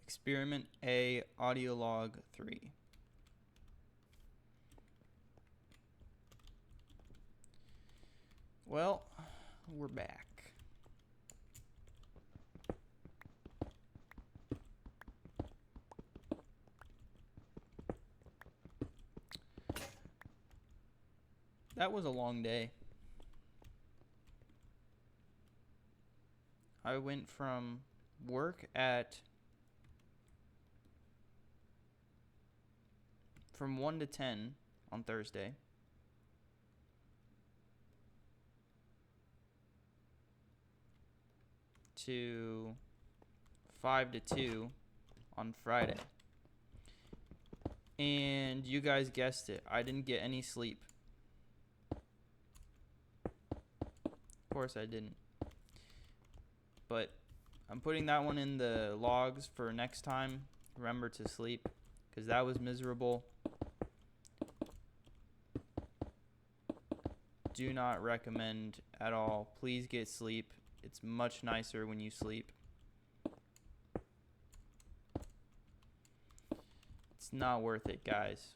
Experiment A, audio log 3. Well, we're back. That was a long day. I went from work at from 1 to 10 on Thursday. To 5 to 2 on Friday. And you guys guessed it, I didn't get any sleep. Of course I didn't. But I'm putting that one in the logs for next time. Remember to sleep, because that was miserable. Do not recommend at all. Please get sleep. It's much nicer when you sleep. It's not worth it, guys.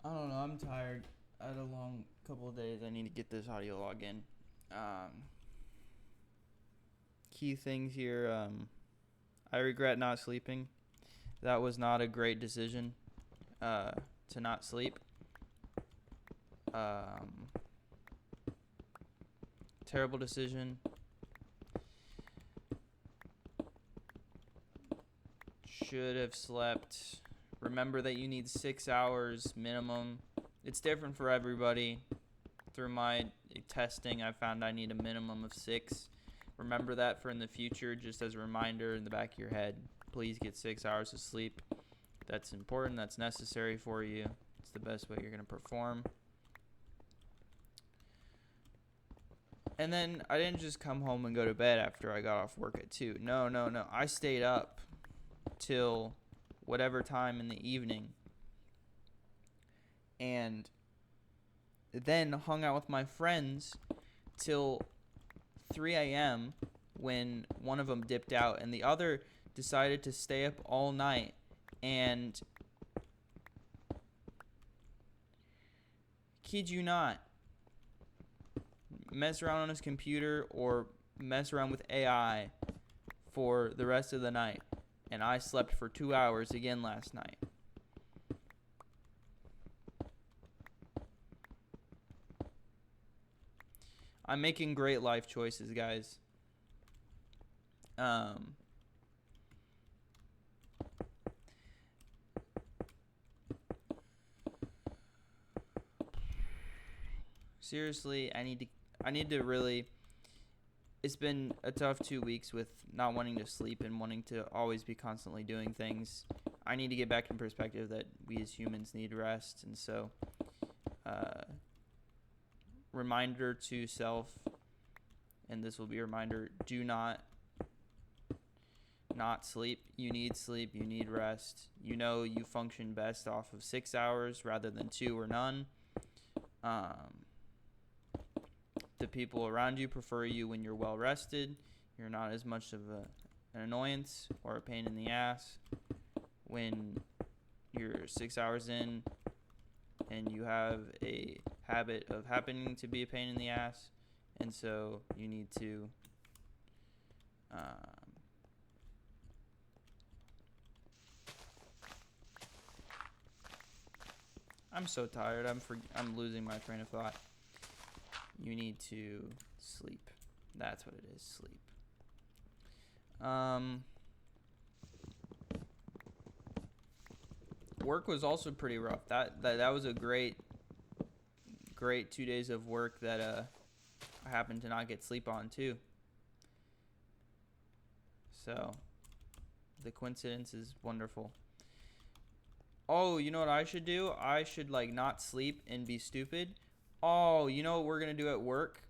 I don't know. I'm tired. I had a long couple of days. I need to get this audio log in. Key things here. I regret not sleeping. That was not a great decision to not sleep. Terrible decision. Should have slept. Remember that you need 6 hours minimum. It's different for everybody. Through my testing, I found I need a minimum of 6. Remember that for in the future, just as a reminder in the back of your head. Please get 6 hours of sleep. That's important. That's necessary for you. It's the best way you're going to perform. And then I didn't just come home and go to bed after I got off work at 2. No. I stayed up till whatever time in the evening, and then hung out with my friends till 3 a.m. when one of them dipped out and the other decided to stay up all night and, kid you not, mess around on his computer or mess around with AI for the rest of the night. And I slept for 2 hours again last night. I'm making great life choices, guys. Seriously, I need to really. It's been a tough 2 weeks with not wanting to sleep and wanting to always be constantly doing things. I need to get back in perspective that we as humans need rest. And so, reminder to self, and this will be a reminder, do not sleep. You need sleep. You need rest. You know you function best off of 6 hours rather than 2 or none. The people around you prefer you when you're well rested. You're not as much of an annoyance or a pain in the ass when you're 6 hours in and you have a habit of happening to be a pain in the ass. And so you need to I'm so tired. I'm losing my train of thought. You need to sleep. That's what it is, sleep. Work was also pretty rough. That was a great 2 days of work that I happened to not get sleep on too. So the coincidence is wonderful. Oh, you know what I should do? I should not sleep and be stupid. Oh, you know what we're going to do at work?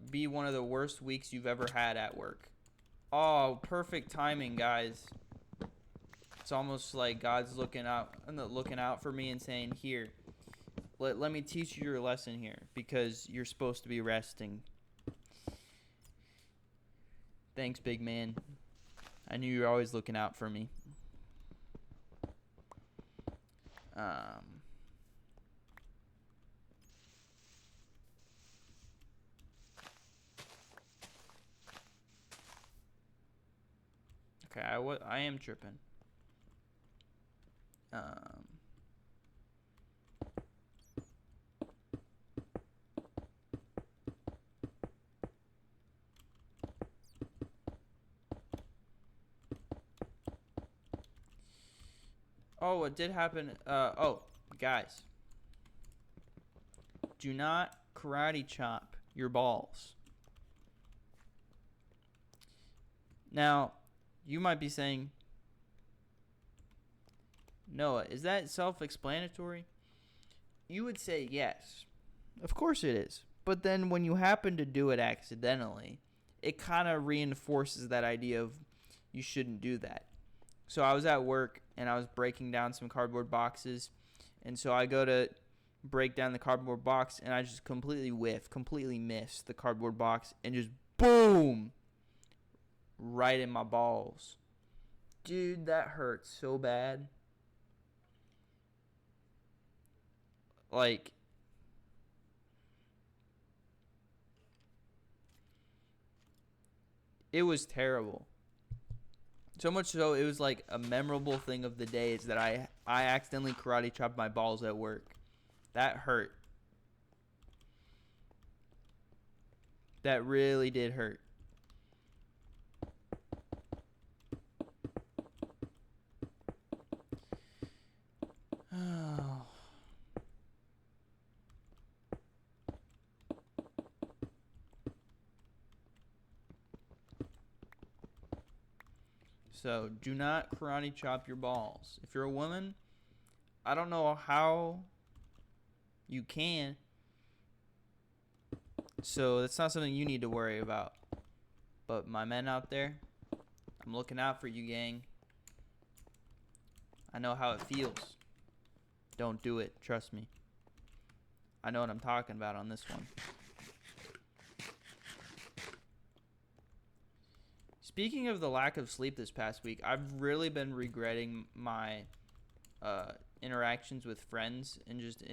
Be one of the worst weeks you've ever had at work. Oh, perfect timing, guys. It's almost like God's looking out for me and saying, "Here, let me teach you your lesson here, because you're supposed to be resting." Thanks, big man. I knew you were always looking out for me. Okay, I am tripping. Oh, what did happen? Guys, do not karate chop your balls. Now, you might be saying, Noah, is that self-explanatory? You would say yes. Of course it is. But then when you happen to do it accidentally, it kind of reinforces that idea of you shouldn't do that. So I was at work and I was breaking down some cardboard boxes. And so I go to break down the cardboard box and I just completely miss the cardboard box and just boom, right in my balls. Dude, that hurts so bad. Like, it was terrible. So much so, it was like a memorable thing of the day is that I accidentally karate chopped my balls at work. That hurt. That really did hurt. So, do not karate chop your balls. If you're a woman, I don't know how you can. So, that's not something you need to worry about. But my men out there, I'm looking out for you, gang. I know how it feels. Don't do it. Trust me. I know what I'm talking about on this one. Speaking of the lack of sleep this past week, I've really been regretting my interactions with friends and just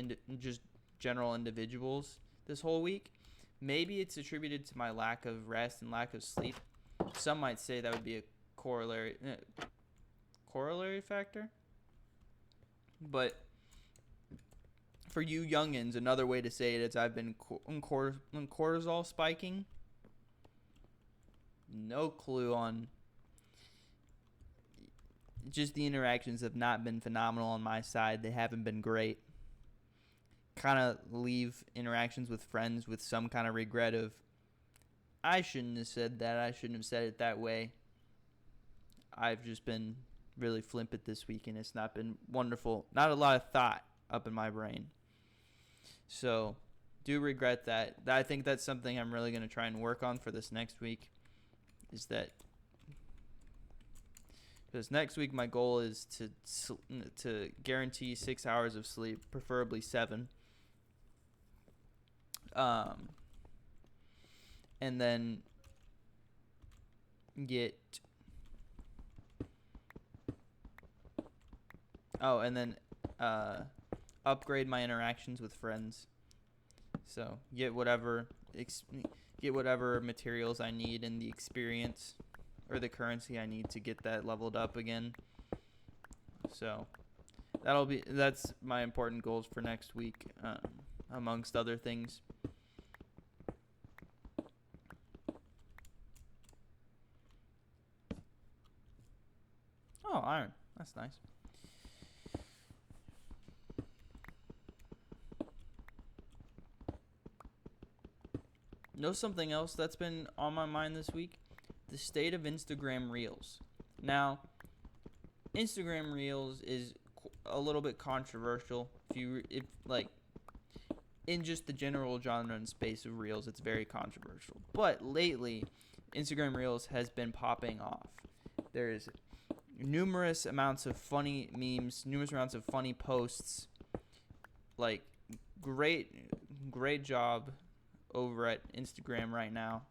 general individuals this whole week. Maybe it's attributed to my lack of rest and lack of sleep. Some might say that would be a corollary factor. But for you youngins, another way to say it is I've been cortisol spiking. No clue on. Just the interactions have not been phenomenal on my side. They haven't been great. Kind of leave interactions with friends with some kind of regret of, I shouldn't have said that. I shouldn't have said it that way. I've just been really flippant this week, and it's not been wonderful. Not a lot of thought up in my brain. So, do regret that. I think that's something I'm really going to try and work on for this next week. Is that because next week my goal is to guarantee 6 hours of sleep, preferably 7. And then get upgrade my interactions with friends. So get whatever materials I need and the experience or the currency I need to get that leveled up again. So that's my important goals for next week, amongst other things. Oh, iron. That's nice. Know something else that's been on my mind this week? The state of Instagram Reels. Now, Instagram Reels is a little bit controversial. If in just the general genre and space of Reels, it's very controversial. But lately, Instagram Reels has been popping off. There's numerous amounts of funny memes, numerous amounts of funny posts. Like, great job over at Instagram right now.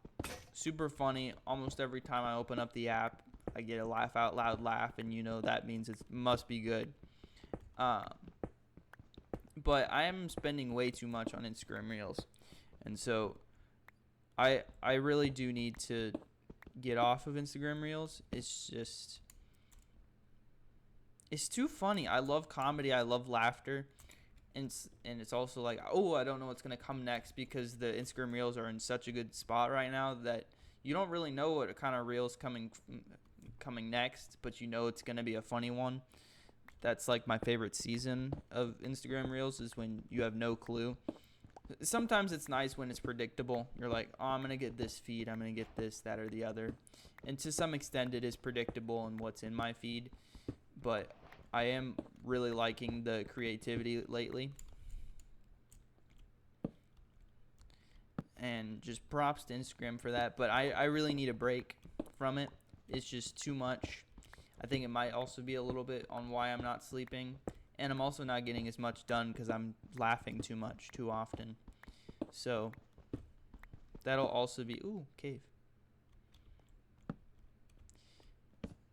Super funny. Almost every time I open up the app, I get a laugh out loud laugh, and that means it must be good. But I am spending way too much on Instagram Reels, and so I really do need to get off of Instagram Reels. It's too funny. I love comedy. I love laughter. And it's also like, oh, I don't know what's going to come next, because the Instagram Reels are in such a good spot right now that you don't really know what kind of Reels coming next, but it's going to be a funny one. That's like my favorite season of Instagram Reels, is when you have no clue. Sometimes it's nice when it's predictable. You're like, oh, I'm going to get this feed. I'm going to get this, that, or the other. And to some extent, it is predictable in what's in my feed. But I am really liking the creativity lately. And just props to Instagram for that. But I really need a break from it. It's just too much. I think it might also be a little bit on why I'm not sleeping. And I'm also not getting as much done because I'm laughing too much too often. So that'll also be... Ooh, cave.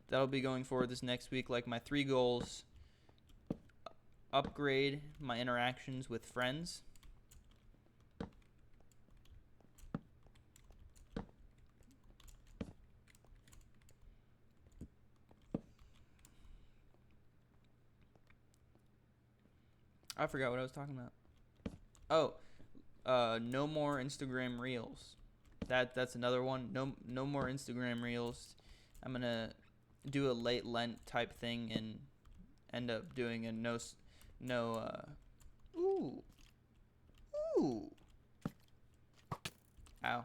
That'll be going forward this next week. Like, my 3 goals: upgrade my interactions with friends, I forgot what I was talking about. Oh, no more Instagram Reels. That's another one. No more Instagram Reels. I'm gonna do a late Lent type thing and end up doing a ooh ow.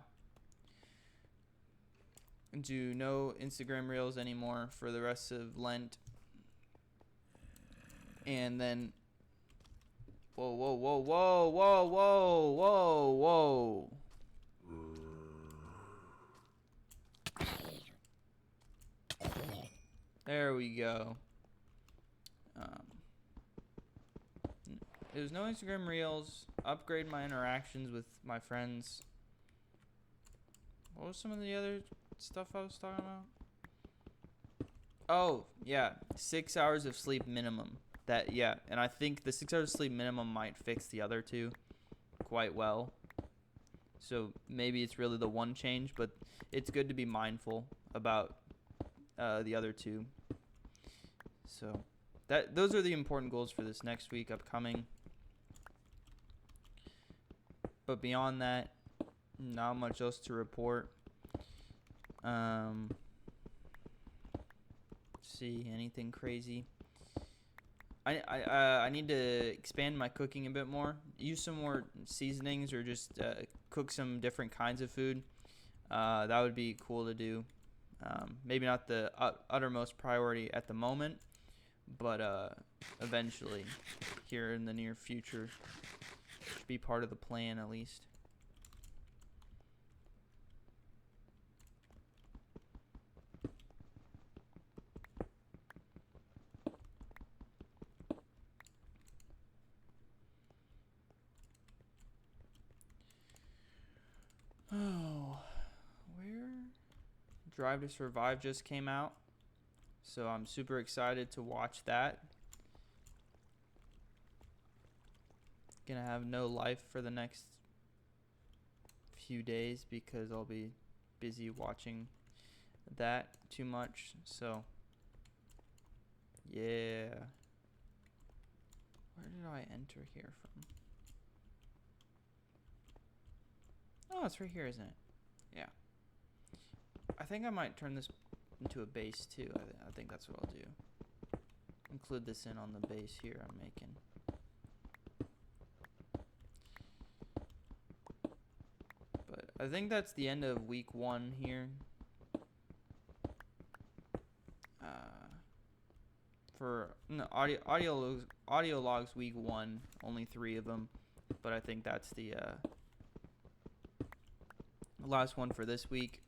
Do no Instagram Reels anymore for the rest of Lent. And then whoa. There we go. There's no Instagram Reels. Upgrade my interactions with my friends. What was some of the other stuff I was talking about? Oh, yeah. 6 hours of sleep minimum. And I think the 6 hours of sleep minimum might fix the other 2 quite well. So maybe it's really the one change, but it's good to be mindful about the other 2. So those are the important goals for this next week upcoming. But beyond that, not much else to report. See, anything crazy? I need to expand my cooking a bit more. Use some more seasonings, or just cook some different kinds of food. That would be cool to do. Maybe not the uttermost priority at the moment, but eventually, here in the near future, should be part of the plan at least. Oh, where? Drive to Survive just came out, so I'm super excited to watch that. Gonna have no life for the next few days because I'll be busy watching that too much. So yeah. Where did I enter here from? Oh, it's right here, isn't it? Yeah. I think I might turn this into a base too. I think that's what I'll do. Include this in on the base here I'm making. But I think that's the end of week 1 here. For audio logs week 1, only 3 of them, but I think that's the last one for this week.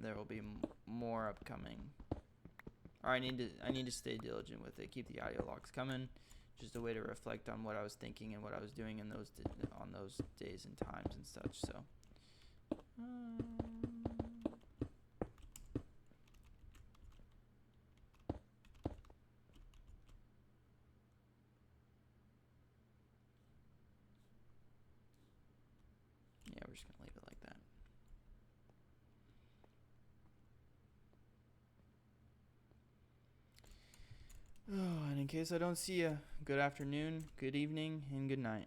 There will be more upcoming. Or I need to stay diligent with it. Keep the audio logs coming. Just a way to reflect on what I was thinking and what I was doing in on those days and times and such. So. Yeah, we're just gonna leave it like that. Oh, and in case I don't see you, good afternoon, good evening, and good night.